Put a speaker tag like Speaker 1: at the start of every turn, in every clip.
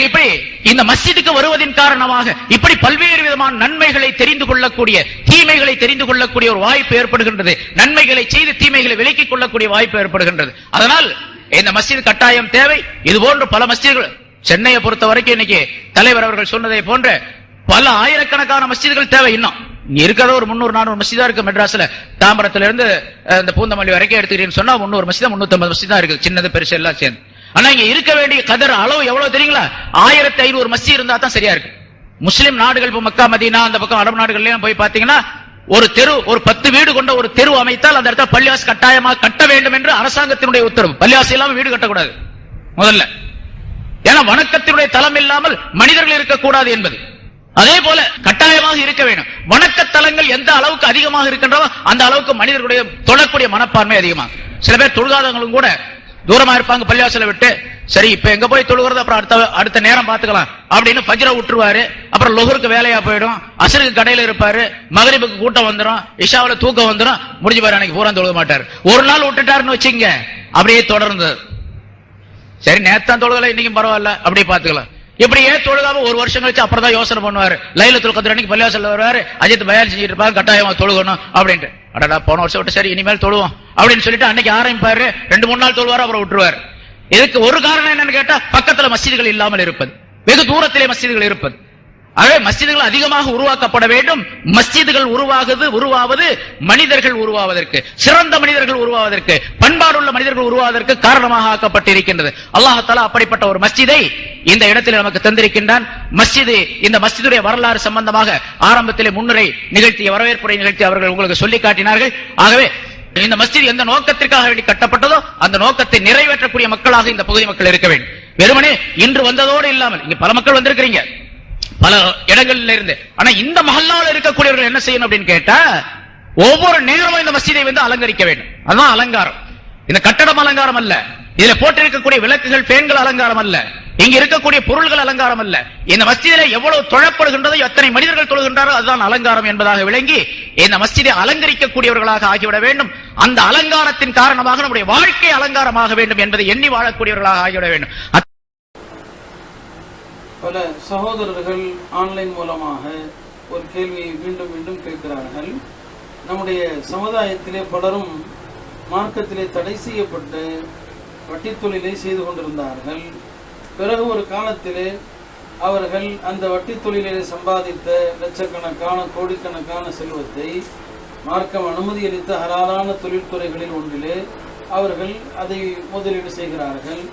Speaker 1: இப்படி இந்த மஸ்ஜிதுக்கு வருவதின் காரணமாக இப்படி பல்வேறு விதமான நன்மைகளை தெரிந்து கொள்ளக்கூடிய, தீமைகளை தெரிந்து கொள்ளக்கூடிய ஒரு வாய்ப்பு ஏற்படுகின்றது. நன்மைகளை செய்து தீமைகளை விலக்கிக் கொள்ளக்கூடிய வாய்ப்பு ஏற்படுகின்றது. அதனால் இந்த மஸ்ஜித் கட்டாயம் தேவை. இது போன்ற பல மஸ்ஜிதுகள் சென்னையை பொறுத்த வரைக்கும் இன்னைக்கு தலைவர் அவர்கள் சொன்னதை போன்ற பல ஆயிரக்கணக்கான மஸ்ஜிதுகள் தேவை. இன்னும் இங்க இருக்கிற ஒரு 300-400 மஸ்ஜிதா இருக்கு. மெட்ராஸ்ல தாம்பரத்துல இருந்து இந்த பூந்தமல்லி வரைக்கும் எடுத்துக்கிறீங்கன்னு சொன்னா 300 மஸ்ஜிதா 350 மஸ்ஜிதா இருக்கு, சின்னது பெருசு எல்லாம் சேர்ந்து. ஆனா இங்க இருக்க வேண்டிய கதர் அளவு எவ்வளவு தெரியுங்களா? 1500 மஸ்ஜித் இருந்தா தான் சரியா இருக்கு. முஸ்லிம் நாடுகள், மக்கா மதீனா அந்த பக்கம் அரபு நாடுகள்லயும் போய் பாத்தீங்கன்னா ஒரு தெரு, ஒரு 10 வீடு கொண்ட ஒரு தெரு அமைத்தால் அந்த இடத்துல பள்ளிவாசல் கட்டாயமாக கட்ட வேண்டும் என்று அரசாங்கத்தினுடைய உத்தரவு. பள்ளிவாசல் இல்லாம வீடு கட்டக்கூடாது முதல்ல. ஏன்னா வணக்கத்தினுடைய தலம் இல்லாமல் மனிதர்கள் இருக்கக்கூடாது என்பது. அதே போல கட்டாயமாக இருக்க வேண்டும். வணக்கத்தலங்கள் எந்த அளவுக்கு அதிகமாக இருக்கின்றதோ அந்த அளவுக்கு மனிதர்களுடைய தொழக்கூடிய மனப்பான்மை அதிகமாக. சில பேர் தொழுகாதவங்களும் கூட தூரமா இருப்பாங்க பள்ளிவாசலை விட்டு. சரி இப்ப எங்க போய் தொழுகிறது, அப்புறம் அடுத்த நேரம் பாத்துக்கலாம் அப்படின்னு ஃபஜ்ர விட்டுருவாரு. அப்புறம் லொஹருக்கு வேலையா போயிடும், அசருக்கு கடையில இருப்பாரு, மகரிபுக்கு கூட்டம் வந்துடும், இஷாவுல தூக்கம் வந்துடும், முடிஞ்சு பாரு அன்னைக்கு பூரா தொழுக மாட்டாரு. ஒரு நாள் விட்டுட்டாருன்னு வச்சுங்க, அப்படியே தொடர்ந்து சரி நேத்தான் தொழுகல இன்னைக்கும் பரவாயில்ல அப்படி பாத்துக்கலாம். இப்படியே தொழுகாம ஒரு வருஷம் கழிச்சு அப்புறம் தான் யோசனை பண்ணுவாரு. லைலத்துல் கத்ர் அன்னைக்கு பள்ளிவாசல்ல வருவாரு, அஜித் பயான் செஞ்சுட்டு இருப்பாரு, கட்டாயமா தொழுகணும் அப்படின்ட்டு. அடடா போன வருஷம் விட்டு சரி இனிமேல் தொழுவோம் அப்படின்னு சொல்லிட்டு அன்னைக்கு ஆரம்பிப்பாரு. 2-3 நாள் தொழுவாரு, அப்புறம் விட்டுருவாரு. இதுக்கு ஒரு காரணம் என்னன்னு கேட்டா பக்கத்துல மஸ்ஜிதுகள் இல்லாமல் இருப்பது, வெகு தூரத்திலே மஸ்ஜிதுகள் இருப்பது. ஆகவே மஸ்ஜிதுகள் அதிகமாக உருவாக்கப்பட வேண்டும். மஸ்ஜிதுகள் உருவாவது மனிதர்கள் உருவாவதற்கு, சிறந்த மனிதர்கள் உருவாவதற்கு, பண்பாடுள்ள மனிதர்கள் உருவாவதற்கு காரணமாக ஆக்கப்பட்டிருக்கின்றது. அல்லாஹ் தஆலா அப்படிப்பட்ட ஒரு மஸ்ஜிதை இந்த இடத்தில் நமக்கு தந்திருக்கின்றான். மஸ்ஜிது, இந்த மஸ்ஜிதுடைய வரலாறு சம்பந்தமாக ஆரம்பத்திலே முன்னுரை நிகழ்த்திய, வரவேற்புரை நிகழ்த்தி அவர்கள் உங்களுக்கு சொல்லி காட்டினார்கள். ஆகவே இந்த மஸ்ஜித் எந்த நோக்கத்திற்காக வேண்டி கட்டப்பட்டதோ அந்த நோக்கத்தை நிறைவேற்றக்கூடிய மக்களாக இந்த பகுதி மக்கள் இருக்க வேண்டும். வெறுமனே இன்று வந்ததோடு இல்லாமல் இங்க பல மக்கள் வந்திருக்கிறீங்க பல இடங்கள்ல இருந்து. ஆனா இந்த மஹல்லாவில் இருக்கக்கூடியவர்கள் என்ன செய்யணும் அப்படின்னு கேட்டா, ஒவ்வொரு நேரமும் இந்த மஸ்ஜிதை வந்து அலங்கரிக்க வேண்டும். அதுதான் அலங்காரம். இந்த கட்டடம் அலங்காரம் அல்ல, இதுல போட்டிருக்கக்கூடிய விளக்குகள் பேன்கள் அலங்காரம் அல்ல, இங்க இருக்கக்கூடிய பொருள்கள் அலங்காரம் அல்ல. இந்த மஸ்ஜிதிலே எவ்வளவு தொழப்படுகின்றதோ, எத்தனை மனிதர்கள் தொழுகின்றாரோ அதுதான் அலங்காரம் என்பதாக விளங்கி இந்த மஸ்ஜிதை அலங்கரிக்கக்கூடியவர்களாக ஆகிவிட வேண்டும். அந்த அலங்காரத்தின் காரணமாக நம்முடைய வாழ்க்கை அலங்காரமாக வேண்டும் என்பதை எண்ணி வாழக்கூடியவர்களாக ஆகிவிட வேண்டும்.
Speaker 2: பல சகோதரர்கள் ஆன்லைன் மூலமாக ஒரு கேள்வியை மீண்டும் மீண்டும் கேட்கிறார்கள். நம்முடைய சமுதாயத்திலே பலரும் மார்க்கத்திலே தடை செய்யப்பட்டு வட்டி தொழிலை செய்து கொண்டிருந்தார்கள். பிறகு ஒரு காலத்திலே அவர்கள் அந்த வட்டி தொழிலிலே சம்பாதித்த லட்சக்கணக்கான கோடிக்கணக்கான செல்வத்தை மார்க்கம் அனுமதி அளித்த ஹலாலான தொழில்துறைகளில் ஒன்றிலே அவர்கள் அதை முதலீடு செய்கிறார்கள்.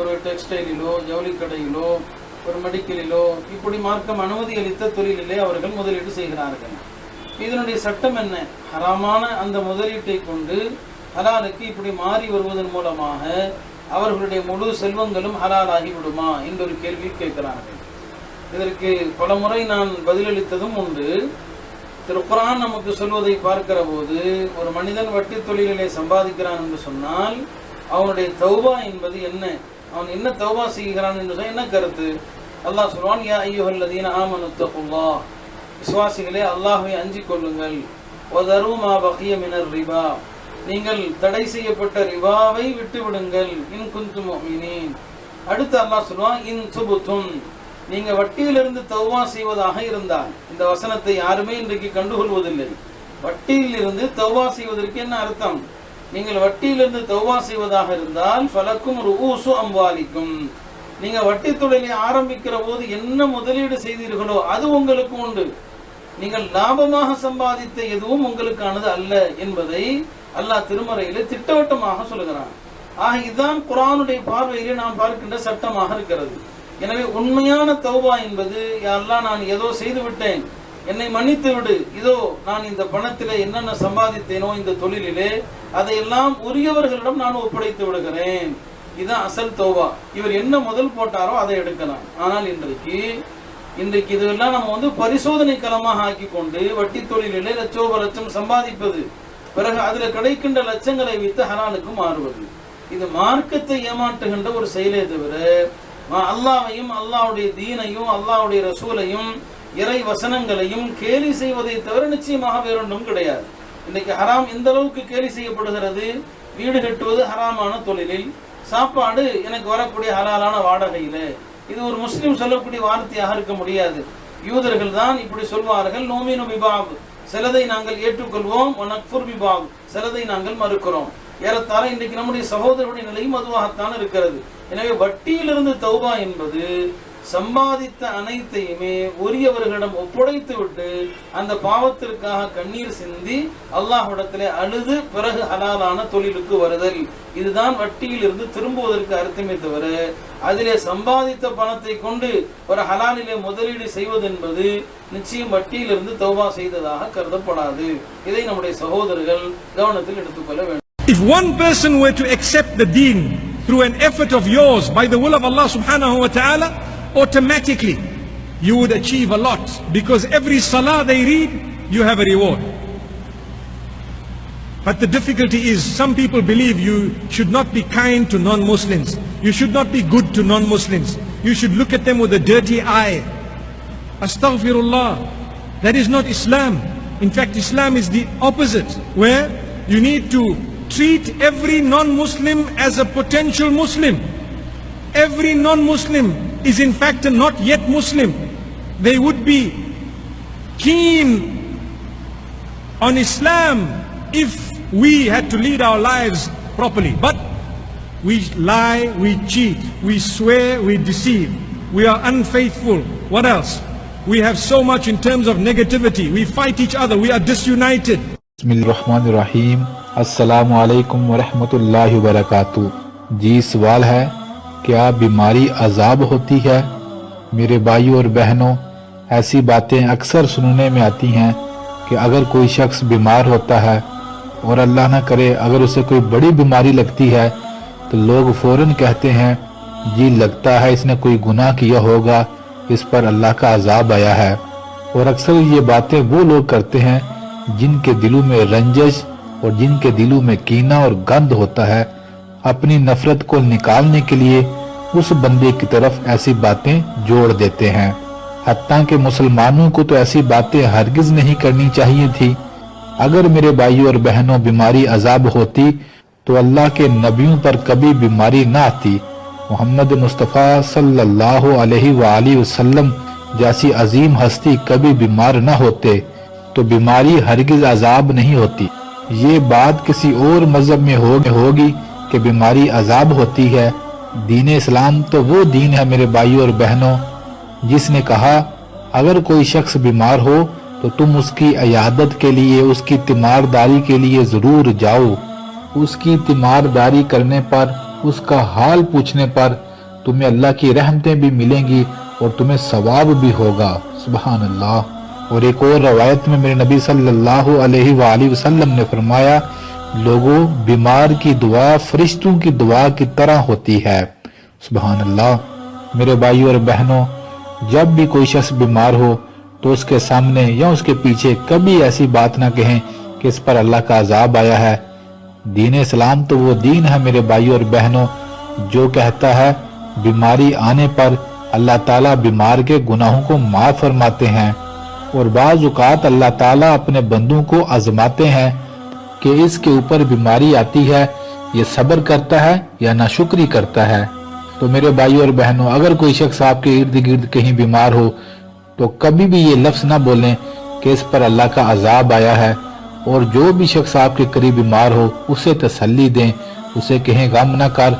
Speaker 2: ஒரு டெக்ஸ்டைலிலோ, ஜவுளிக்கடையிலோ, ஒரு மெடிக்கலிலோ, இப்படி மார்க்கம் அனுமதி அளித்த தொழிலிலே அவர்கள் முதலீடு செய்கிறார்கள். இதனுடைய சட்டம் என்ன? ஹராமான அந்த முதலீட்டை கொண்டு ஹலாலுக்கு இப்படி மாறி வருவதன் மூலமாக அவர்களுடைய முழு செல்வங்களும் ஹலாலாகி விடுமா என்ற ஒரு கேள்வி கேட்கிறார்கள். இதற்கு பல முறை நான் பதிலளித்ததும் உண்டு. திருக்குர்ஆன் நமக்கு சொல்வதை பார்க்கிற போது, ஒரு மனிதன் வட்டி தொழிலிலே சம்பாதிக்கிறான் என்று சொன்னால் அவனுடைய தௌபா என்பது என்ன, அவன் என்ன தௌபா செய்கிறான் என்று என்ன கருத்து? அல்லாஹ் சொல்வான், யா அய்யுஹல்லதீன ஆமனு தக்குல்லாஹ், விசுவாசிகளே அல்லாஹ்வை அஞ்சிக் கொள்ளுங்கள். வதரு மா பகிய மினர் ரிபா, நீங்கள் தடை செய்யப்பட்ட ரிபாவை விட்டு விடுங்கள். இன் குன்தும் முஃமினீன். அடுத்து அல்லாஹ் சொல்வான், இன் துபுதும், நீங்க வட்டியிலிருந்து தௌபா செய்வதாக இருந்தால். இந்த வசனத்தை யாருமே இன்றைக்கு கண்டுகொள்வதில்லை. வட்டியில் இருந்து தௌபா செய்வதற்கு என்ன அர்த்தம்? நீங்கள் வட்டியிலிருந்து தௌபா செய்வதாக இருந்தால் ஃபலக்கும் ருஊசு அம்வாலிக்கும், நீங்க வட்டி தொழிலை ஆரம்பிக்கிற போது என்ன முதலீடு செய்தீர்களோ அது உங்களுக்கு உண்டு. நீங்கள் லாபமாக சம்பாதித்த எதுவும் உங்களுக்கானது அல்ல என்பதை அல்லாஹ் திருமறையிலே திட்டவட்டமாக சொல்லுகிறான். ஆக இதுதான் குர்ஆனுடைய பார்வையிலே நாம் பார்க்கின்ற சட்டமாக இருக்கிறது. எனவே உண்மையான தௌபா என்பது, யா அல்லாஹ் நான் ஏதோ செய்து விட்டேன், என்னை மன்னித்து விடு, இதோ நான் இந்த பணத்திலே என்னென்ன சம்பாதித்தேனோ இந்த தொழிலிலே அதையெல்லாம் உரியவர்களிடம் நான் ஒப்படைத்து விடுகிறேன். இதுதான் அசல் தௌபா. இவர் என்ன முதல் போட்டாரோ அதை எடுக்கலாம். ஆனால் இன்றைக்கு இதெல்லாம் நம்ம பரிசோதனை களமாக ஆக்கி கொண்டு வட்டி தொழிலிலே லட்சம் சம்பாதிப்பது, பிறகு அதுல கிடைக்கின்ற லட்சங்களை வைத்து ஹலாலுக்கு மாறுவது, இது மார்க்கத்தை ஏமாற்றுகின்ற ஒரு செயலே தவிர அல்லாஹ்வையும் அல்லாஹ்வுடைய தீனையும் அல்லாஹ்வுடைய ரசூலையும் இறை வசனங்களையும் கேலி செய்வதை தவிர நிச்சயமாக வேறொன்றும் கிடையாது. இன்னைக்கு ஹராம் எந்த அளவுக்கு கேலி செய்யப்படுகிறது? வீடு கட்டுவது ஹராமான தொழிலில், சாப்பாடு எனக்கு வரக்கூடிய ஹலாலான வாடகையில, இது ஒரு முஸ்லிம் சொல்லக்கூடிய வார்த்தையாக இருக்க முடியாது. யூதர்கள் தான் இப்படி சொல்வார்கள், நோமினு பிபாப், சிலதை நாங்கள் ஏற்றுக்கொள்வோம், வனக்ஃபுர் பிபாப், சிலதை நாங்கள் மறுக்கிறோம். ஏறத்தாழ இன்றைக்கு நம்முடைய சகோதரருடைய நிலையும் அதுவாகத்தான் இருக்கிறது. எனவே வட்டியிலிருந்து தௌபா என்பது சம்பாதித்த அனைத்தையுமே உரியவர்களிடம் ஒப்படைத்து விட்டு அந்த பாவத்திற்காக கண்ணீர் சிந்தி அல்லாஹ்விடத்திலே அழுது பிறகு ஹலாலான தொழிலுக்கு வருதல். இதுதான் வட்டியிலிருந்து திரும்புவதற்கு அர்த்தமே தவிர அதிலே சம்பாதித்த பணத்தை கொண்டு ஒரு ஹலாலிலே முதலீடு செய்வது என்பது நிச்சயம் வட்டியிலிருந்து தௌபா செய்ததாக கருதப்படாது. இதை நம்முடைய சகோதரர்கள் கவனத்தில் எடுத்துக்கொள்ள வேண்டும்.
Speaker 3: If one person were to accept the deen through an effort of yours by the will of Allah subhanahu wa ta'ala, automatically you would achieve a lot, because every salah they read, you have a reward. But the difficulty is, some people believe you should not be kind to non-Muslims, you should not be good to non-Muslims, you should look at them with a dirty eye. Astaghfirullah, that is not Islam. In fact, Islam is the opposite, where you need to treat every non-Muslim as a potential Muslim. Every non-Muslim is in fact a not yet Muslim. They would be keen on Islam if we had to lead our lives properly. But we lie, we cheat, we swear, we deceive, we are unfaithful. What else? We have so much in terms of negativity. We fight each other, we are disunited.
Speaker 4: बिस्मिल्लाहिर्रहमानिर्रहीम। अस्सलामु अलैकुम वरहमतुल्लाहि वबरकातुहू। जी, सवाल है, क्या बीमारी अजाब होती है? मेरे भाइयों और बहनों, ऐसी बातें अक्सर सुनने में आती हैं कि अगर कोई शख्स बीमार होता है और अल्लाह ना करे अगर उसे कोई बड़ी बीमारी लगती है तो लोग फौरन कहते हैं, जी लगता है इसने कोई गुनाह किया होगा, इस पर अल्लाह का अजाब आया है। और अक्सर ये बातें वो लोग करते हैं जिनके दिलों में रंजश और जिनके दिलों में कीना और गंद होता है। अपनी नफरत को निकालने के लिए उस बंदे की तरफ ऐसी बातें जोड़ देते हैं। हत्ता कि मुसलमानों को तो ऐसी बातें हरगिज नहीं करनी चाहिए थी। अगर मेरे भाइयों और बहनों बीमारी अजाब होती तो अल्लाह के नबियों पर कभी बीमारी ना आती। मोहम्मद मुस्तफ़ा सल्लल्लाहु अलैहि वसल्लम जैसी अजीम हस्ती कभी बीमार ना होते तो बीमारी हरगिज अजाब नहीं होती। ये बात किसी और मजहब में होगी कि बीमारी अजाब होती है। दीन इस्लाम तो वो दीन है मेरे भाइयों और बहनों जिसने कहा, अगर कोई शख्स बीमार हो तो तुम उसकी इयादत के लिए, उसकी तीमारदारी के लिए जरूर जाओ। उसकी तीमारदारी करने पर, उसका हाल पूछने पर तुम्हें अल्लाह की रहमतें भी मिलेंगी और तुम्हें सवाब भी होगा। सुभान अल्लाह। और एक और रवायत में मेरे नबी सल्लल्लाहु अलैहि वसल्लम ने फरमाया, लोगों, बीमार की दुआ फरिश्तों की दुआ की तरह होती है। सुभान अल्लाह। मेरे भाइयों और बहनों, जब भी कोई शख्स बीमार हो तो उसके सामने या उसके पीछे कभी ऐसी बात ना कहें कि इस पर अल्लाह का अजाब आया है। दीन इस्लाम तो वो दीन है मेरे भाइयों और बहनों जो कहता है बीमारी आने पर अल्लाह ताला बीमार के गुनाहों को माफ फरमाते हैं। और बाज़ औक़ात अल्लाह ताला अपने बंदों को आजमाते हैं कि इसके ऊपर बीमारी आती है, ये सब्र करता है या नाशुक्री करता है। तो मेरे भाइयों और बहनों, अगर कोई शख्स आपके इर्द गिर्द कहीं बीमार हो तो कभी भी ये लफ्ज़ ना बोलें कि इस पर अल्लाह का अजाब आया है। और जो भी शख्स आपके करीब बीमार हो उसे तसल्ली दें, उसे कहें गम ना कर,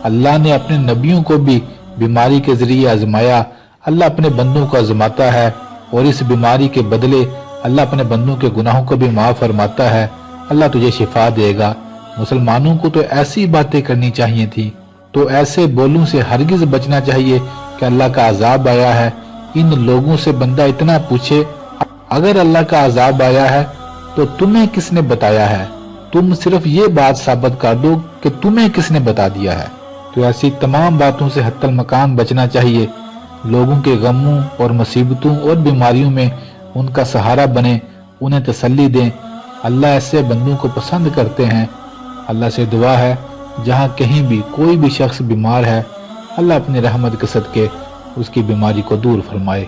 Speaker 4: अल्लाह ने अपने नबियों को भी बीमारी के जरिए आजमाया। अल्लाह अपने बंदों को आजमाता है और इस बीमारी के बदले अल्लाह अपने बंदों के गुनाहों को भी माफ फरमाता है। अल्लाह तुझे शिफा देगा। मुसलमानों को तो ऐसी बातें करनी चाहिए थी। तो ऐसे बोलों से हरगिज बचना चाहिए कि अल्लाह का अजाब आया है। इन लोगों से बंदा इतना पूछे, अगर अल्लाह का अजाब आया है तो तुम्हें किसने बताया है? तुम सिर्फ ये बात साबित कर दो कि तुम्हें किसने बता दिया है। तो ऐसी तमाम बातों से हत्तल मकान बचना चाहिए। लोगों के गमों और मुसीबतों और बीमारियों में उनका सहारा बने, उन्हें तसल्ली दें। अल्लाह ऐसे बंदों को पसंद करते हैं। अल्लाह से दुआ है, जहाँ कहीं भी कोई भी शख्स बीमार है, अल्लाह अपनी रहमत के सदके उसकी बीमारी को दूर फरमाए।